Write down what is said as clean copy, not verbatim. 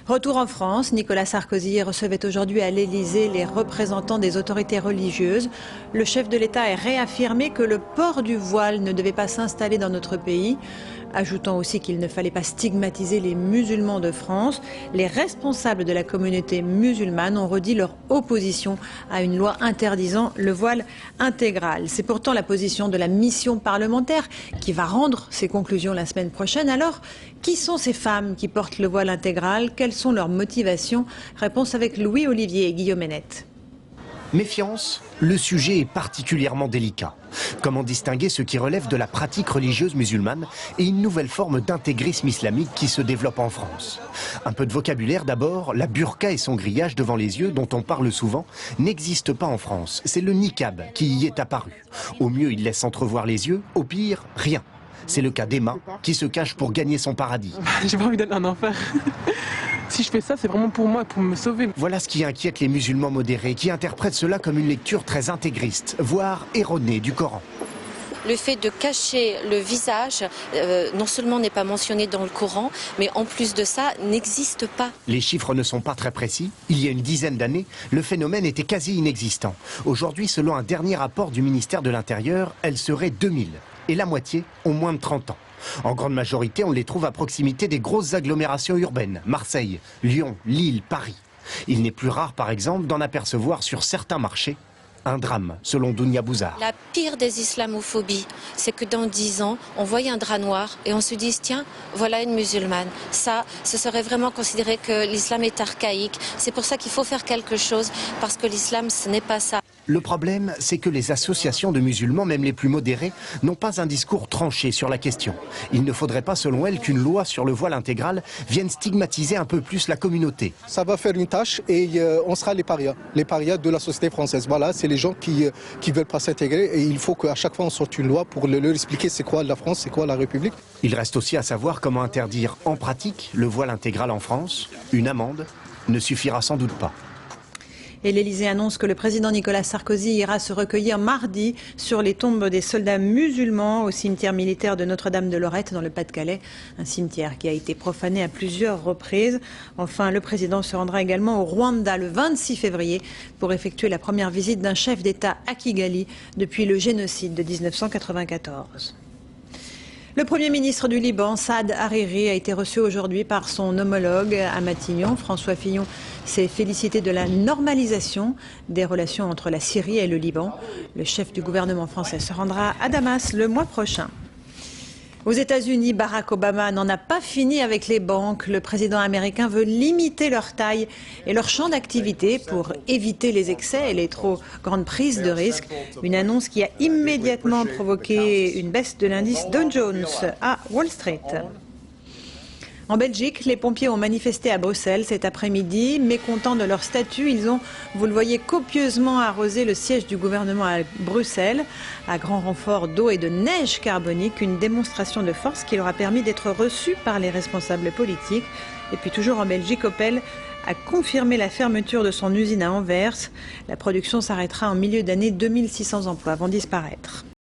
Retour en France, Nicolas Sarkozy recevait aujourd'hui à l'Élysée les représentants des autorités religieuses. Le chef de l'État a réaffirmé que le port du voile ne devait pas s'installer dans notre pays, ajoutant aussi qu'il ne fallait pas stigmatiser les musulmans de France. Les responsables de la communauté musulmane ont redit leur opposition à une loi interdisant le voile intégral. C'est pourtant la position de la mission parlementaire qui va rendre ses conclusions la semaine prochaine. Alors, qui sont ces femmes qui portent le voile intégral? Quelles sont leurs motivations? Réponse avec Louis-Olivier et Guillaume Hennet. Méfiance, le sujet est particulièrement délicat. Comment distinguer ce qui relève de la pratique religieuse musulmane et une nouvelle forme d'intégrisme islamique qui se développe en France? Un peu de vocabulaire d'abord, la burqa et son grillage devant les yeux, dont on parle souvent, n'existe pas en France. C'est le niqab qui y est apparu. Au mieux, il laisse entrevoir les yeux, au pire, rien. C'est le cas d'Emma, qui se cache pour gagner son paradis. J'ai pas envie d'aller en enfer. Si je fais ça, c'est vraiment pour moi, pour me sauver. Voilà ce qui inquiète les musulmans modérés, qui interprètent cela comme une lecture très intégriste, voire erronée du Coran. Le fait de cacher le visage, non seulement n'est pas mentionné dans le Coran, mais en plus de ça, n'existe pas. Les chiffres ne sont pas très précis. Il y a une dizaine d'années, le phénomène était quasi inexistant. Aujourd'hui, selon un dernier rapport du ministère de l'Intérieur, elle serait 2000. Et la moitié ont moins de 30 ans. En grande majorité, on les trouve à proximité des grosses agglomérations urbaines, Marseille, Lyon, Lille, Paris. Il n'est plus rare, par exemple, d'en apercevoir sur certains marchés. Un drame, selon Dounia Bouzard. La pire des islamophobies, c'est que dans 10 ans, on voit un drap noir et on se dit, tiens, voilà une musulmane. Ça, ce serait vraiment considéré que l'islam est archaïque. C'est pour ça qu'il faut faire quelque chose, parce que l'islam, ce n'est pas ça. Le problème, c'est que les associations de musulmans, même les plus modérés, n'ont pas un discours tranché sur la question. Il ne faudrait pas, selon elles, qu'une loi sur le voile intégral vienne stigmatiser un peu plus la communauté. Ça va faire une tâche et on sera les parias de la société française. Voilà, c'est les gens qui veulent pas s'intégrer et il faut qu'à chaque fois on sorte une loi pour leur expliquer c'est quoi la France, c'est quoi la République. Il reste aussi à savoir comment interdire en pratique le voile intégral en France. Une amende ne suffira sans doute pas. Et l'Élysée annonce que le président Nicolas Sarkozy ira se recueillir mardi sur les tombes des soldats musulmans au cimetière militaire de Notre-Dame-de-Lorette dans le Pas-de-Calais, un cimetière qui a été profané à plusieurs reprises. Enfin, le président se rendra également au Rwanda le 26 février pour effectuer la première visite d'un chef d'État à Kigali depuis le génocide de 1994. Le Premier ministre du Liban, Saad Hariri, a été reçu aujourd'hui par son homologue à Matignon. François Fillon s'est félicité de la normalisation des relations entre la Syrie et le Liban. Le chef du gouvernement français se rendra à Damas le mois prochain. Aux États-Unis, Barack Obama n'en a pas fini avec les banques. Le président américain veut limiter leur taille et leur champ d'activité pour éviter les excès et les trop grandes prises de risques. Une annonce qui a immédiatement provoqué une baisse de l'indice Dow Jones à Wall Street. En Belgique, les pompiers ont manifesté à Bruxelles cet après-midi. Mécontents de leur statut, ils ont, vous le voyez, copieusement arrosé le siège du gouvernement à Bruxelles. À grand renfort d'eau et de neige carbonique, une démonstration de force qui leur a permis d'être reçus par les responsables politiques. Et puis toujours en Belgique, Opel a confirmé la fermeture de son usine à Anvers. La production s'arrêtera en milieu d'année. 2600 emplois vont disparaître.